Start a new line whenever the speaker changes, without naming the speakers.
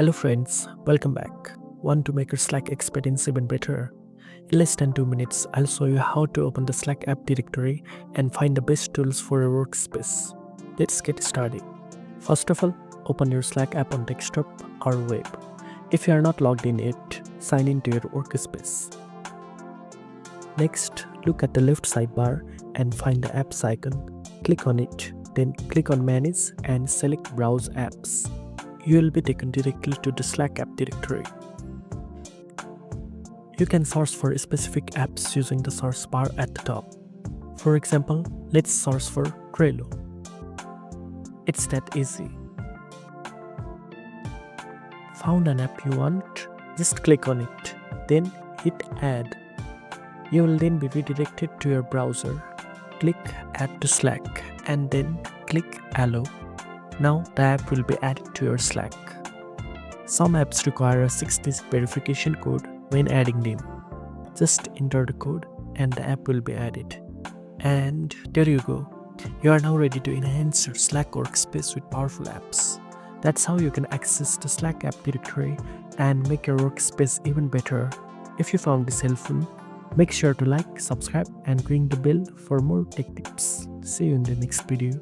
Hello friends, welcome back. Want to make your Slack experience even better? In less than 2 minutes, I'll show you how to open the Slack app directory and find the best tools for your workspace. Let's get started. First of all, open your Slack app on desktop or web. If you are not logged in yet, sign in to your workspace. Next, look at the left sidebar and find the apps icon. Click on it, then click on Manage and select Browse Apps. You will be taken directly to the Slack app directory. You can search for specific apps using the search bar at the top. For example, let's search for Trello. It's that easy. Found an app you want? Just click on it, then hit Add. You will then be redirected to your browser. Click Add to Slack and then click Allow. Now the app will be added to your Slack. Some apps require a 6-digit verification code when adding them. Just enter the code and the app will be added. And there you go. You are now ready to enhance your Slack workspace with powerful apps. That's how you can access the Slack app directory and make your workspace even better. If you found this helpful, make sure to like, subscribe and ring the bell for more tech tips. See you in the next video.